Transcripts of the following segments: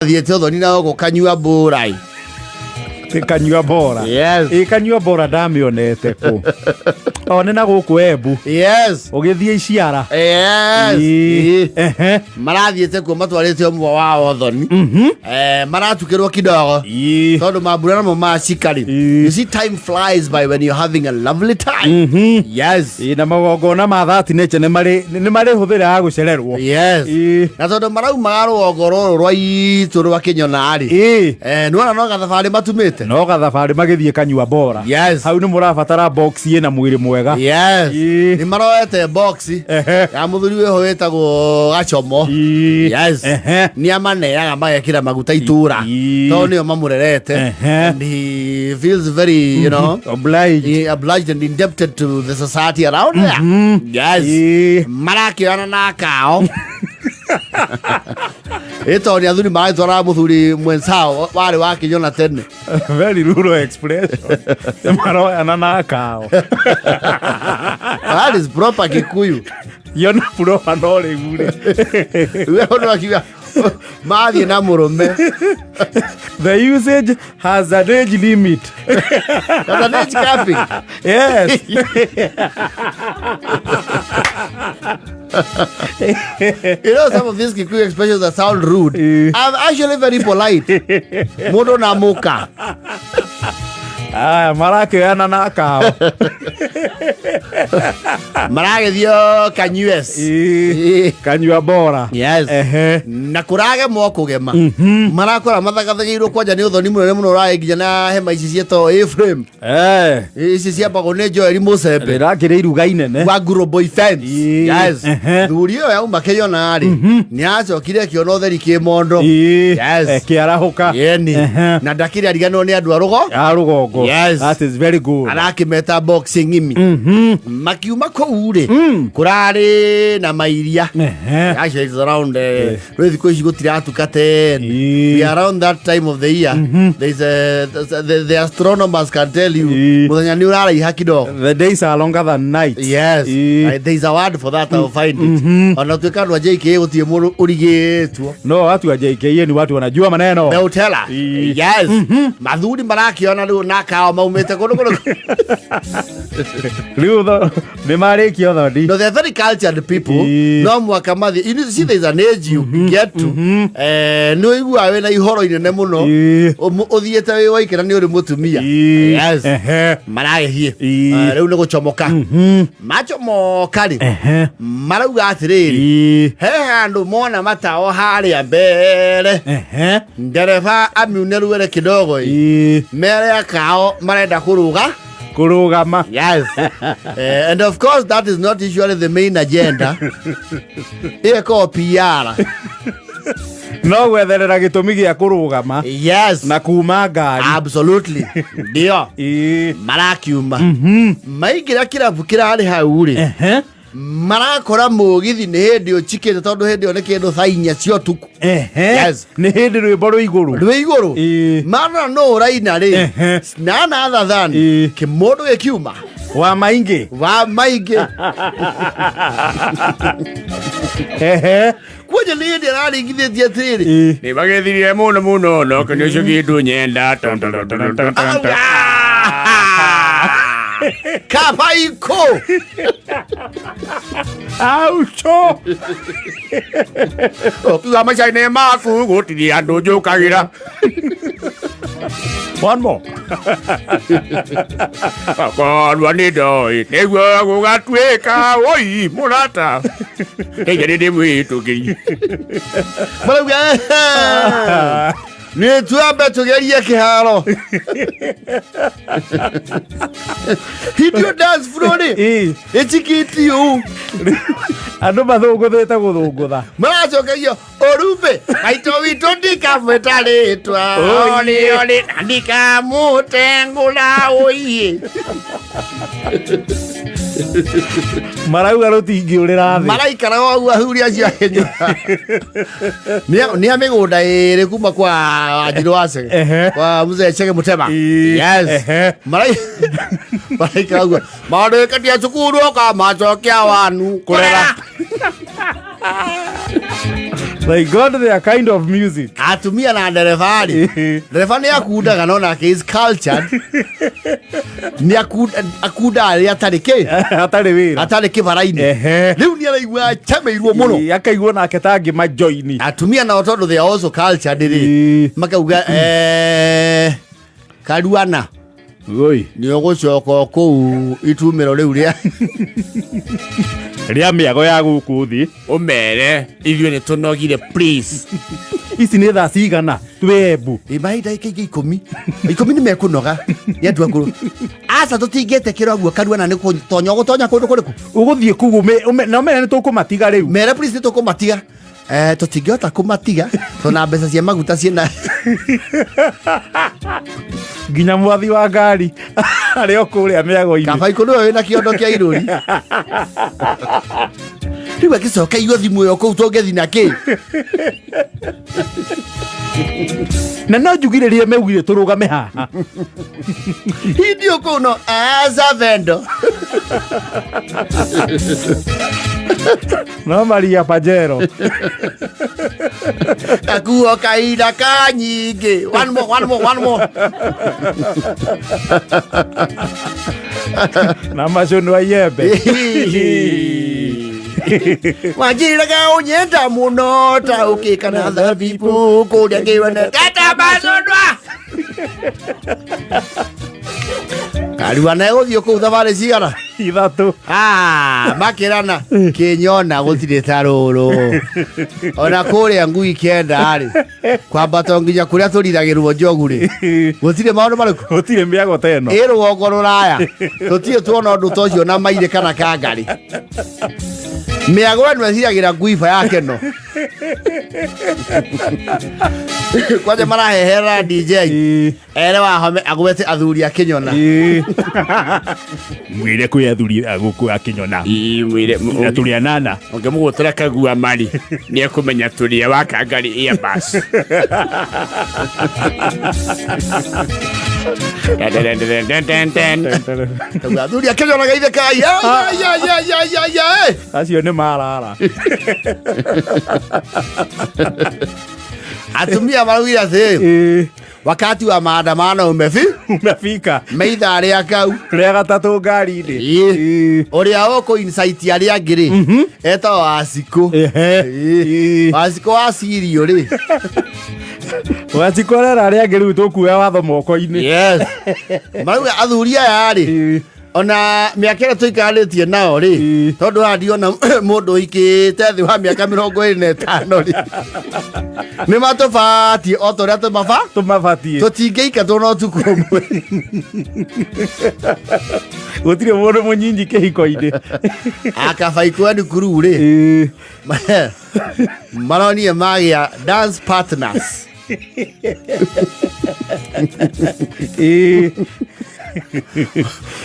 Thiete Uthoni na go kanyua Burai. Kanyua Bora. Yes. Kanyua Bora ndamionete ku. One na guku Embu. Yes. Ugithie Iciara. Yes. Marathiete ku matwarite omwe wa Uthoni. Maratukirwo kidogo. Tondu mabura na macikari. You see, time flies by when you're having a lovely time. Yes. Na magongona ma thati neche ne mari huthira ya gucererwo. Yes. Na tondu marauma rugoro rwa itu rwa Kinyona ari. Nuona no gathabari matumite. No gathabari magithie Kanyua Bora. Yes. Hau ni murabatara box ina mwiri mwega. Yes. Ni maroete box ya muthuri we ho wetagwo Gachomo. Yes. Ni amaneaga magekira maguta itura. To ni mamurerete. And he feels very, you know, obliged and indebted to the society around there. Yes. Marakiona na kao. Ito ni athuri mai twara muthuri mwensao wari wa Kinyona tene. Very rural expression. Maroya na kao. That is proper Kikuyu. Yona proper no regure. We ono akiwa mathi na murume. The usage has an age limit. Has an age capping. Yes. You know, some of these Kikuyu expressions that sound rude. I'm actually very polite. Modo na muka. Marakiona na kao. Maragethio Kanyues. Kanyua Bora. Yes. Na kurage moko gema. Marakora mathagathagiirwo kwanja ni Uthoni munene muno rainginya na hema ici cieto Ephraim. Ici cia Bagone Joel Musembe. Rakire iruga inene. Wa Guru Boy Fence. Yes. Thuri yo ya uma Kinyona ari. Ni acokire kiona utheri ki mondo. Yes. Kiarahuka. Yeni. Na ndakire arigano ni andu arugo. Arugongo. Yes. That is very good. Arakimeta boxing imi. Makiuma ko ure. Kurare na mairia. Actually it's around really because you go to we are around that time of the year. There's the astronomers can tell you the days are longer than nights. Yes. There's a word for that. I'll find it. Ona tukandwa JK utie muru urigetwo. No, watu wa JK ni watu wanajua maneno. They'll tell her. Yes. Mathuri marakiona riu nakao maumete kono. Riu ni mariki Uthoni. No, they're very cultured people. No mwakamathi. You see, there's an age you get to. No igua we na ihoro inene muno. Uthiete we waikira ni uri mutumia. Yes. Marahie. Riu ni guchomoka. Machomoka ri. Marauga atiriri. He handu mona matao haria mbere. Ndereva amiuneru wele kidogo. Mere kao marenda kurugama. Yes. And of course that is not usually the main agenda. Eko PR. No gwetherera gitumi gia kurugama. Yes. Na kuma ngari. Absolutely. Ndio. Marakiuma. Maigira kirabu kirari hau ri. Marakora mugithi ni hindi uchikite tondu hindi one kindu thaa 4 cia tuku. Yes. Ni hindi rwimbo rwi iguru. Mana no raina ri. Na thathan kimundu gikiuma wa maingi. Kwenye ni hindi araringithĩtie atĩrĩrĩ ni bagithirie muno no kanyucio kindu nyenda Kapaiko. Aucho. Okiwa machaine maku gutiri andu njukagira. One more. Akorwa ni ndoi niguo gugatwika oi murata. Kegere ndi mwitukiri. Marauga ni tuambe tugerie kiharo. Hidio dance flori. Echikiti u. Andu mathunguthite guthungutha. Maracokerio orumbe maito witu ndikafetaritwa. Oli ndikamutengula oiye. Marauga rutingiurira thi. Maraikara oguo ahuria cia Kenya. Ni amigunda iri kuma kwa Wanjiru Wacege. Kwa Mzee Chege Mutema. Yes. Maraikara oguo. Marikatia cukuru oka macokia wanu kurera. They got their kind of music. Atumia na ndereba ri. Ndereba ni akudaga no na is cultured. Ni akuda ri atari ke. Atari wira. Atari ke baraini. Riu ni araigua chameirwo muno. Akaigua na ketangi majoini. Atumia na otondo they are also cultured ri. Makauga Karuana. Oi. Ni ogucoka kuu itumiro riu ria. Ria miago ya guku thi. Umere ithio ni tunogire please. Ici nĩ thaa cigana twebu Imahinda ikĩingĩ 10 nĩ mekunoga nĩ andu akũrũ aca tũtingĩte kĩroguo Karuana nĩ gũtonya kũndũ kũrĩkũ ũgũthiĩ kugu na ũmere nĩ tũkũmatiga rĩu mere please nĩ tũkũmatiga tũtingĩhota kũmatiga tona mbeca cia maguta ciĩna nginya mwathi wa ngari arĩ o kũrĩa mĩago-inĩ kaba ikũrũ wĩna kĩondo kĩa irũri rĩu agĩcoka iyo thimũ ĩyo kũu tũngĩthi na kĩ na no njugirĩrie meugire tũrũgame haha hindi ũkũu no aza vendo no Maria Pajero kakuo kaida kanyingi one more na macono ayembe wajiraga unyenda muno ta ukikana thabibu kuria ngiwene tata macondwa Karuana ũthiũ kũu thabarĩ cigana ithatũ makĩrana kĩnyona gũtirĩ ta rũrũ ona kũrĩa ngui kenda-rĩ kwambata nginya kũrĩa tũriragĩrwo njogu-rĩ gũtirĩ maũndũ marĩkũ gũtirĩ mĩago ta ĩno ĩ rũgongo rũraya tũtirĩ tuona ũndũ ta ũcio na mairĩ kana kangarĩ mĩago ĩno ĩciragĩra nguiba yake no kwanja marahehera DJ ere wahome agwete athuri a Kĩnyona mwire kwĩ athuri a gũkũ a Kĩnyona mwire tũrĩ anana ũngĩmũgũtũra Kagua Mari nĩ ekũmenya tũrĩ wa Kangari Airbus athuri a Kĩnyona geithe kai acio nĩ marara atumia maraugira atĩ wakati wa maandamano umefika meitha rĩa kau rĩa gatatũ ngari-inĩ ũrĩa ũkũ-incite arĩa angĩ-rĩ etagwo Wacikũ Wacikũ wa Cirio-rĩ Wacikũ arera arĩa angĩ rĩu tũkuoya watho moko-inĩ marauga athuri aya-rĩ ona mĩaka ĩrĩa tũikarĩtie nao-rĩ tondũ handiona mũndũ ũikĩte thĩ wa mĩaka 25-rĩ nĩ matũbatie o ta ũrĩa tũmabatie tũtingĩika tũna ũtukũ ũmwe gũtirĩ mũndũ mũnyinyi kĩhiko-inĩ akabaikweni kuru-rĩ maronire magĩa dance partners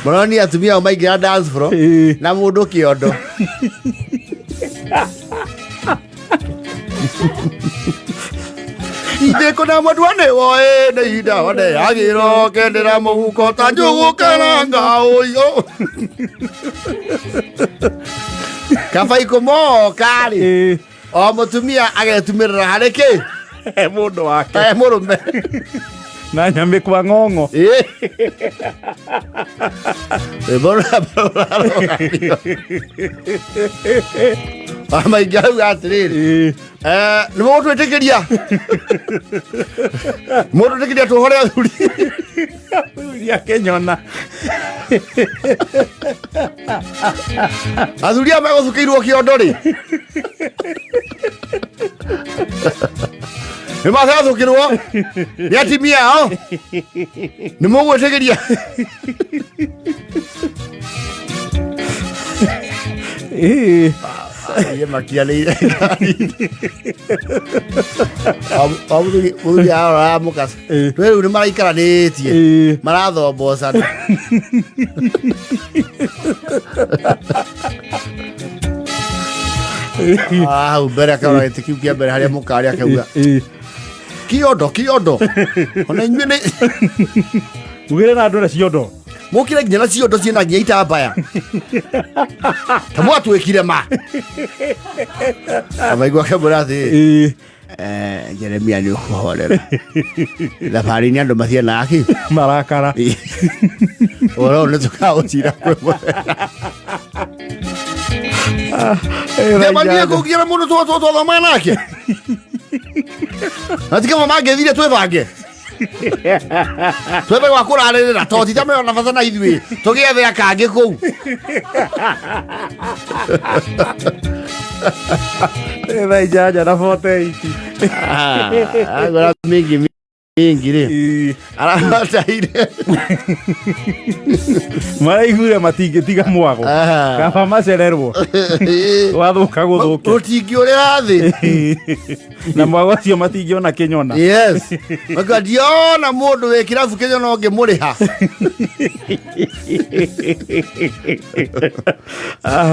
maronire atumia maingĩra dance floor na mũndũ kĩondo Ideko na mwadwane woe na ida wane agiro kendera muhuko ta njugu karanga oyo kafaiko mo kari o mutumia agetumirira hariki mundu wake murume na nyambe kwa ng'ong'o amaigau atiriri nĩ mũgũtwĩtĩkĩria mũgũtwĩtĩkĩria tũhore athuri a Kĩnyona athuri aya megũthukĩirwo kĩondo-rĩ nĩ macathũkĩrwo nĩ atimia ao nĩ mũgwĩtĩkĩria makianĩire mũthuri arora mũkasa rĩu nĩ maraikaranĩtie marathombocana hau mbere akaona gĩtĩ kĩu kĩa mbere harĩa mũkari akauga kĩondo ona inyuĩ nĩ ugĩre na andũ arĩa ciondo mukire nginya na ciondo ciena nginya itambaya tamwatwikire ma amaigua kamurathi Jeremia ni ukuhorera thabari ni andu mathie naki marakara ora ne tukautira kwe Demania kugira mundu to thoma nake atika mama ngethire twebange twebe gwa kurarĩrĩra to ti tamwe na bata na ithuĩ tũgĩethe akange kũu tha ijaja na 48 agora mingi rĩ arataire maraiguire matingĩtiga mwago kaba macererwo wathuka gũthũke ũtingĩũrĩra thĩ na mwago ũcio matingĩona kĩnyona yes makandiona mũndũ wĩ kĩrabu kĩnyona ũngĩmũrĩha